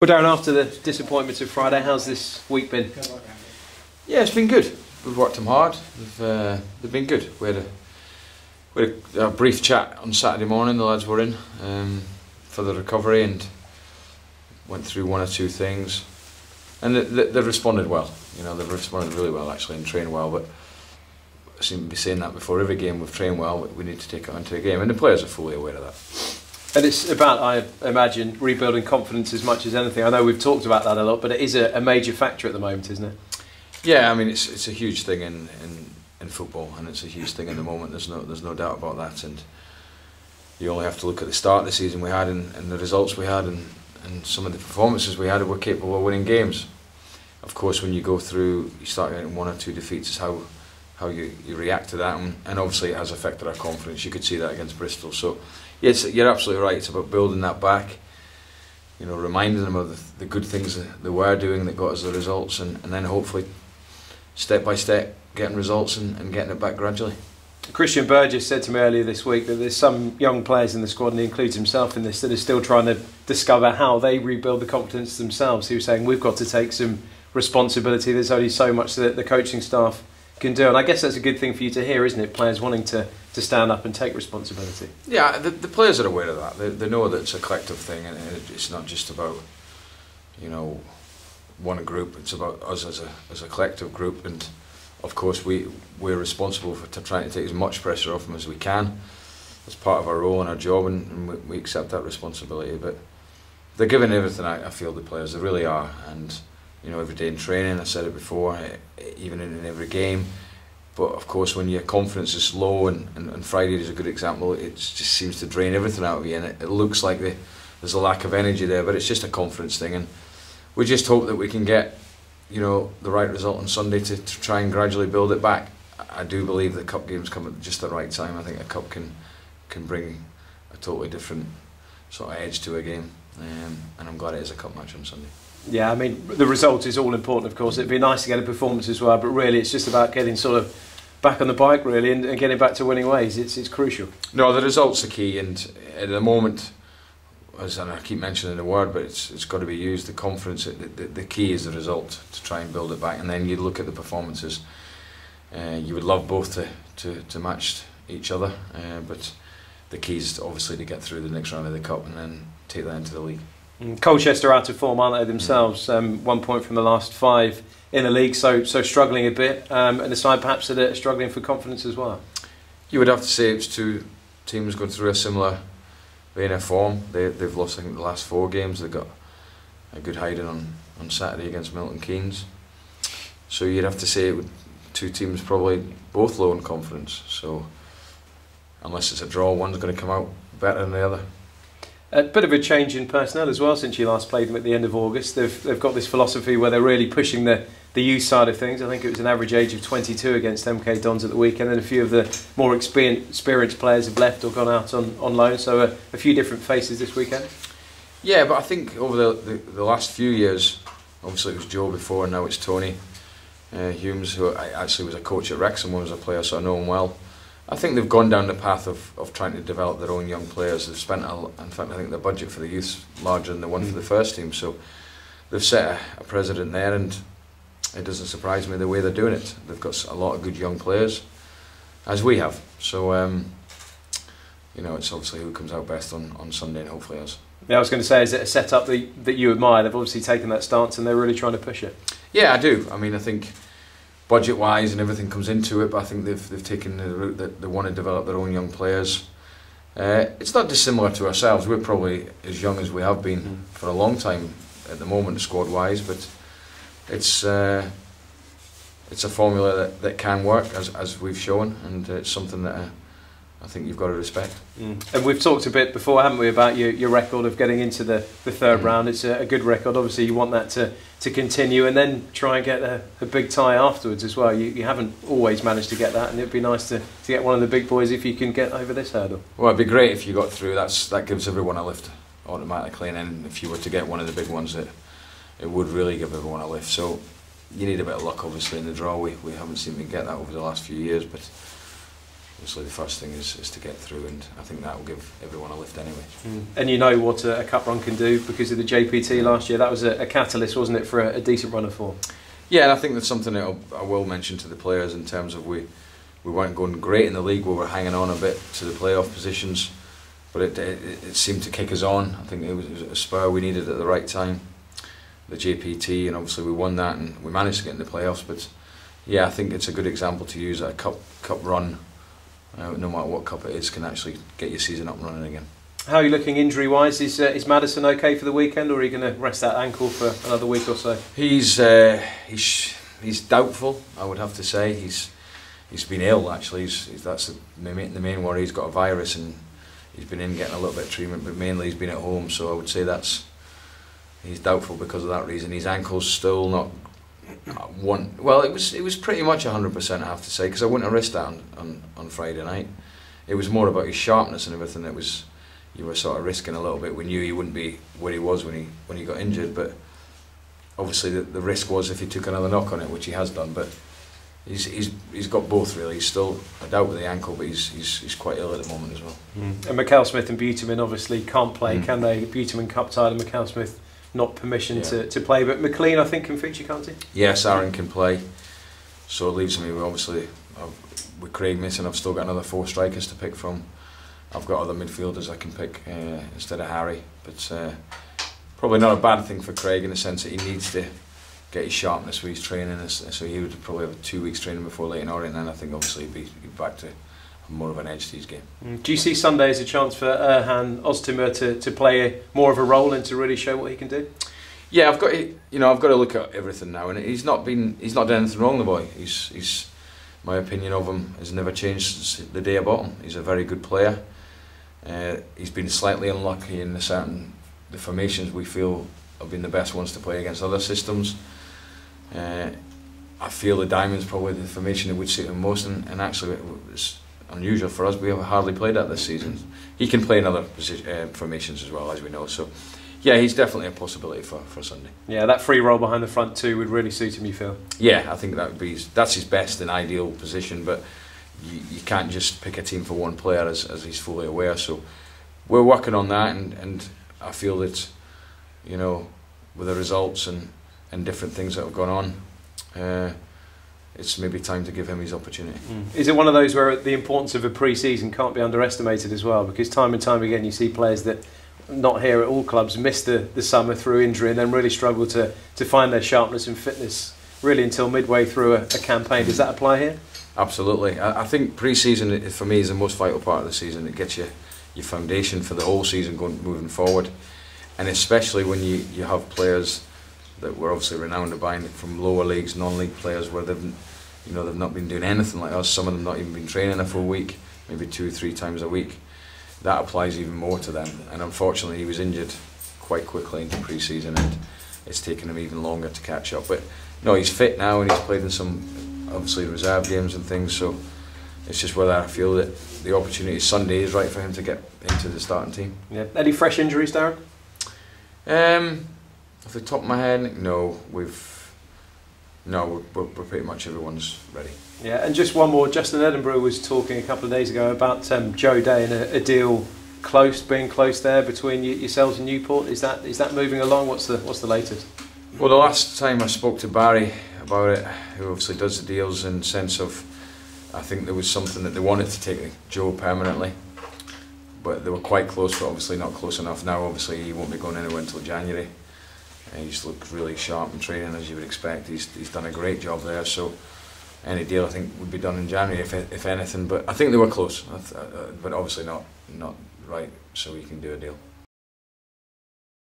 Well, Darren, after the disappointment of Friday, how's this week been? Yeah, it's been good. We've worked them hard. They've been good. We had a brief chat on Saturday morning. The lads were in for the recovery and went through one or two things, and they've responded well. You know, they've responded really well actually and trained well. But I seem to be saying that before every game we've trained well. We need to take it onto a game, and the players are fully aware of that. And it's about, I imagine, rebuilding confidence as much as anything. I know we've talked about that a lot, but it is a major factor at the moment, isn't it? Yeah, I mean it's a huge thing in football, and it's a huge thing in the moment. There's no doubt about that. And you only have to look at the start of the season we had and the results we had and some of the performances we had. We're capable of winning games. Of course, when you go through, you start getting one or two defeats. Is how you react to that, and obviously it has affected our confidence. You could see that against Bristol. So yes, you're absolutely right. It's about building that back. You know, reminding them of the good things that they were doing that got us the results, and then hopefully step by step getting results and getting it back gradually. Christian Burgess said to me earlier this week that there's some young players in the squad, and he includes himself in this, that are still trying to discover how they rebuild the confidence themselves. He was saying we've got to take some responsibility. There's only so much that the coaching staff can do, and I guess that's a good thing for you to hear, isn't it? Players wanting to stand up and take responsibility. Yeah, the players are aware of that. They know that it's a collective thing, and it's not just about, you know, one group. It's about us as a collective group, and of course we're responsible for trying to take as much pressure off them as we can. It's part of our role and our job, and we accept that responsibility. But they're giving everything. I feel the players, they really are, and you know, every day in training, I said it before, even in every game. But of course, when your confidence is low, and Friday is a good example, it just seems to drain everything out of you, and it looks like there's a lack of energy there, but it's just a confidence thing, and we just hope that we can get, you know, the right result on Sunday to try and gradually build it back. I do believe the cup games come at just the right time. I think a cup can bring a totally different sort of edge to a game, and I'm glad it is a cup match on Sunday. Yeah, I mean, the result is all important, of course. It'd be nice to get a performance as well, but really it's just about getting sort of back on the bike, really, and getting back to winning ways. It's crucial. No, the result's the key, and at the moment, and I keep mentioning the word, but it's got to be used, the confidence. The key is the result, to try and build it back, and then you look at the performances. You would love both to match each other, but the key is obviously to get through the next round of the cup and then take that into the league. Colchester out of form, aren't they themselves? 1 point from the last 5 in the league, so struggling a bit, and a side perhaps that are struggling for confidence as well. You would have to say it's two teams going through a similar vein of form. They've lost, I think, the last 4 games. They got a good hiding on Saturday against Milton Keynes. So you'd have to say it would, two teams probably both low in confidence. So unless it's a draw, one's going to come out better than the other. A bit of a change in personnel as well since you last played them at the end of August. They've got this philosophy where they're really pushing the youth side of things. I think it was an average age of 22 against MK Dons at the weekend, and a few of the more experienced players have left or gone out on loan, so a few different faces this weekend. Yeah, but I think over the last few years, obviously it was Joe before and now it's Tony Humes, who actually was a coach at Wrexham when I was a player, so I know him well. I think they've gone down the path of trying to develop their own young players. They've spent, in fact, I think the budget for the youth is larger than the one for the first team. So they've set a precedent there, and it doesn't surprise me the way they're doing it. They've got a lot of good young players, as we have. So, you know, it's obviously who comes out best on Sunday, and hopefully us. Yeah, I was going to say, is it a setup that you admire? They've obviously taken that stance and they're really trying to push it. Yeah, I do. I mean, I think budget-wise and everything comes into it, but I think they've taken the route that they want to develop their own young players. It's not dissimilar to ourselves. We're probably as young as we have been for a long time at the moment, squad-wise, but it's a formula that can work, as we've shown, and it's something that I think you've got to respect. And we've talked a bit before, haven't we, about your record of getting into the third round. It's a good record. Obviously, you want that to continue, and then try and get a big tie afterwards as well. You haven't always managed to get that, and it'd be nice to get one of the big boys if you can get over this hurdle. Well, it'd be great if you got through. That gives everyone a lift automatically, and then if you were to get one of the big ones, it would really give everyone a lift. So you need a bit of luck, obviously, in the draw. We haven't seemed to get that over the last few years, but obviously the first thing is to get through, and I think that will give everyone a lift anyway. And you know what a cup run can do because of the JPT last year. That was a catalyst, wasn't it, for a decent run of form? Yeah, and I think that's something that I will mention to the players in terms of we weren't going great in the league. We were hanging on a bit to the playoff positions, but it seemed to kick us on. I think it was a spur we needed at the right time, the JPT, and obviously we won that and we managed to get in the playoffs. But yeah, I think it's a good example to use. A cup run, no matter what cup it is, can actually get your season up and running again. How are you looking injury-wise? Is Maddison okay for the weekend, or are you going to rest that ankle for another week or so? He's doubtful, I would have to say. He's been ill actually. That's the main worry. He's got a virus and he's been in getting a little bit of treatment, but mainly he's been at home. So I would say he's doubtful because of that reason. His ankle's still not one. Well, it was pretty much 100%, I have to say, because I wouldn't have risked that on Friday night. It was more about his sharpness and everything that was. You were sort of risking a little bit. We knew he wouldn't be where he was when he got injured, but obviously the risk was if he took another knock on it, which he has done. But he's got both really. He's still a doubt with the ankle, but he's quite ill at the moment as well. And McCall Smith and Buteman obviously can't play, can they? Buteman cup tie and McCall Smith not permission to play, but McLean I think can feature, can't he? Yes, Aaron can play. So it leaves me with Craig missing. I've still got another 4 strikers to pick from. I've got other midfielders I can pick instead of Harry, but probably not a bad thing for Craig in the sense that he needs to get his sharpness with his training, so he would probably have 2 weeks training before Leighton Orient, and then I think obviously he'd be back to more of an edge to his game. Do you see Sunday as a chance for Erhan Öztürk to play more of a role and to really show what he can do? Yeah, I've got to look at everything now, and he's not done anything wrong, the boy. My opinion of him has never changed since the day I bought him. He's a very good player. He's been slightly unlucky in the formations we feel have been the best ones to play against other systems. I feel the diamond's probably the formation that would suit him most, and actually it's unusual for us. We have hardly played that this season. He can play in other formations as well, as we know. So yeah, he's definitely a possibility for Sunday. Yeah, that free role behind the front two would really suit him, you feel? Yeah, I think that's his best and ideal position, but you can't just pick a team for one player, as he's fully aware. So we're working on that, and I feel that, with the results and different things that have gone on, it's maybe time to give him his opportunity. Is it one of those where the importance of a pre-season can't be underestimated as well? Because time and time again you see players that, not here at all clubs, miss the summer through injury and then really struggle to find their sharpness and fitness really until midway through a campaign. Does that apply here? Absolutely. I think pre-season for me is the most vital part of the season. It gets you your foundation for the whole season moving forward, and especially when you have players that we're obviously renowned to buying from lower leagues, non-league players, where they've not been doing anything like us. Some of them not even been training a full week, maybe 2 or 3 times a week. That applies even more to them, and unfortunately he was injured quite quickly into pre-season, and it's taken him even longer to catch up. But no, he's fit now, and he's played in some obviously reserve games and things, so it's just whether I feel that the opportunity Sunday is right for him to get into the starting team. Yeah. Any fresh injuries, Darren? Off the top of my head, no. We're pretty much everyone's ready. Yeah, and just one more. Justin Edinburgh was talking a couple of days ago about Joe Day and a deal being close there between yourselves and Newport. Is that moving along? What's the latest? Well, the last time I spoke to Barry about it, who obviously does the deals, in the sense of, I think there was something that they wanted to take Joe permanently, but they were quite close, but obviously not close enough. Now obviously he won't be going anywhere until January. He's looked really sharp in training, as you would expect. He's done a great job there, so any deal I think would be done in January if anything, but I think they were close, but obviously not right, so we can do a deal.